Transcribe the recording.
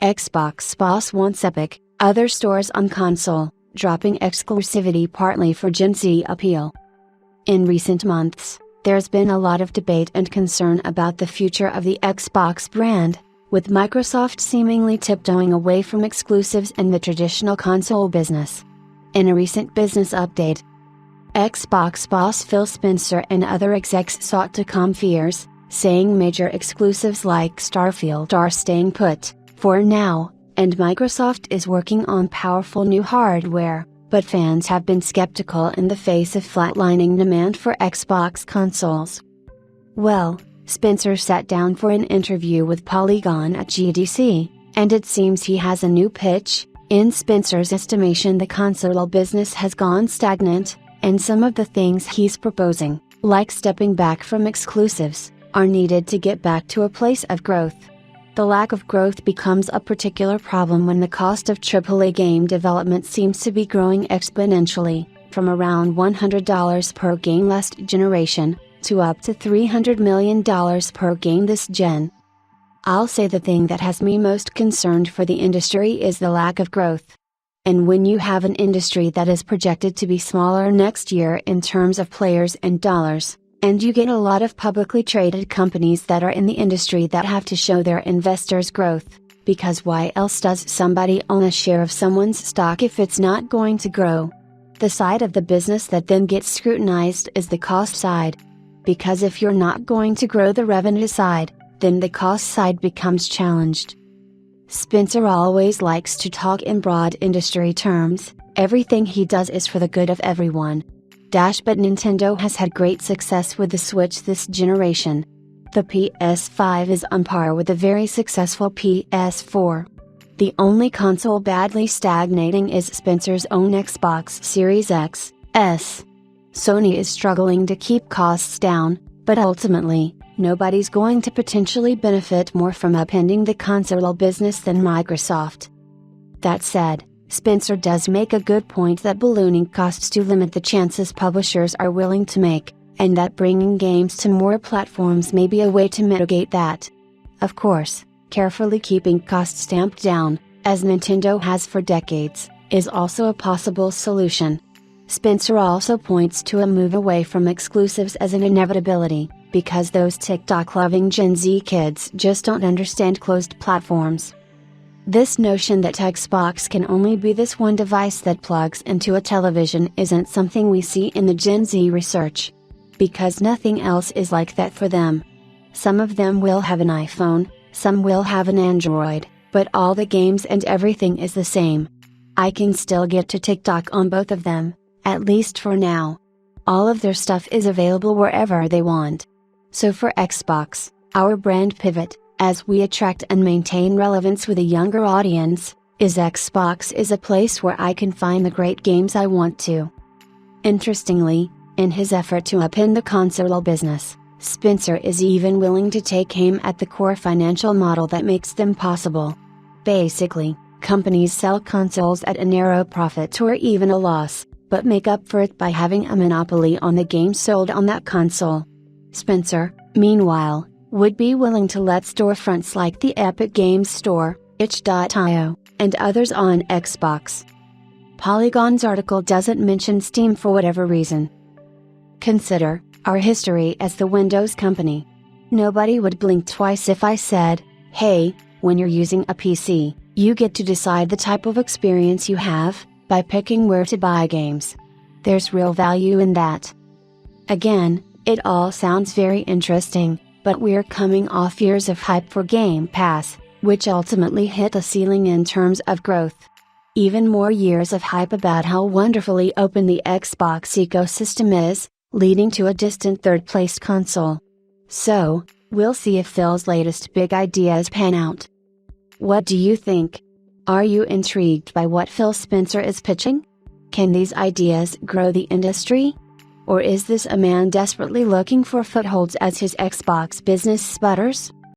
Xbox boss wants Epic, other stores on console, dropping exclusivity partly for Gen Z appeal. In recent months, there's been a lot of debate and concern about the future of the Xbox brand, with Microsoft seemingly tiptoeing away from exclusives and the traditional console business. In a recent business update, Xbox boss Phil Spencer and other execs sought to calm fears, saying major exclusives like Starfield are staying put, for now, and Microsoft is working on powerful new hardware, but fans have been skeptical in the face of flatlining demand for Xbox consoles. Well, Spencer sat down for an interview with Polygon at GDC, and it seems he has a new pitch. In Spencer's estimation, the console business has gone stagnant, and some of the things he's proposing, like stepping back from exclusives, are needed to get back to a place of growth. The lack of growth becomes a particular problem when the cost of AAA game development seems to be growing exponentially, from around $100 per game last generation, to up to $300 million per game this gen. I'll say the thing that has me most concerned for the industry is the lack of growth. And when you have an industry that is projected to be smaller next year in terms of players and dollars, and you get a lot of publicly traded companies that are in the industry that have to show their investors growth, because why else does somebody own a share of someone's stock if it's not going to grow? The side of the business that then gets scrutinized is the cost side. Because if you're not going to grow the revenue side, then the cost side becomes challenged. Spencer always likes to talk in broad industry terms. Everything he does is for the good of everyone. But Nintendo has had great success with the Switch this generation. The PS5 is on par with the very successful PS4. The only console badly stagnating is Spencer's own Xbox Series X, S. Sony is struggling to keep costs down, but ultimately, nobody's going to potentially benefit more from upending the console business than Microsoft. That said, Spencer does make a good point that ballooning costs do limit the chances publishers are willing to make, and that bringing games to more platforms may be a way to mitigate that. Of course, carefully keeping costs tamped down, as Nintendo has for decades, is also a possible solution. Spencer also points to a move away from exclusives as an inevitability, because those TikTok-loving Gen Z kids just don't understand closed platforms. This notion that Xbox can only be this one device that plugs into a television isn't something we see in the Gen Z research. Because nothing else is like that for them. Some of them will have an iPhone, some will have an Android, but all the games and everything is the same. I can still get to TikTok on both of them, at least for now. All of their stuff is available wherever they want. So for Xbox, our brand pivot, as we attract and maintain relevance with a younger audience, is Xbox is a place where I can find the great games I want to. Interestingly, in his effort to upend the console business, Spencer is even willing to take aim at the core financial model that makes them possible. Basically, companies sell consoles at a narrow profit or even a loss, but make up for it by having a monopoly on the games sold on that console. Spencer, meanwhile, would be willing to let storefronts like the Epic Games Store, itch.io, and others on Xbox. Polygon's article doesn't mention Steam for whatever reason. Consider our history as the Windows company. Nobody would blink twice if I said, hey, when you're using a PC, you get to decide the type of experience you have, by picking where to buy games. There's real value in that. Again, it all sounds very interesting, but we're coming off years of hype for Game Pass, which ultimately hit a ceiling in terms of growth. Even more years of hype about how wonderfully open the Xbox ecosystem is, leading to a distant third-place console. So, we'll see if Phil's latest big ideas pan out. What do you think? Are you intrigued by what Phil Spencer is pitching? Can these ideas grow the industry? Or is this a man desperately looking for footholds as his Xbox business sputters?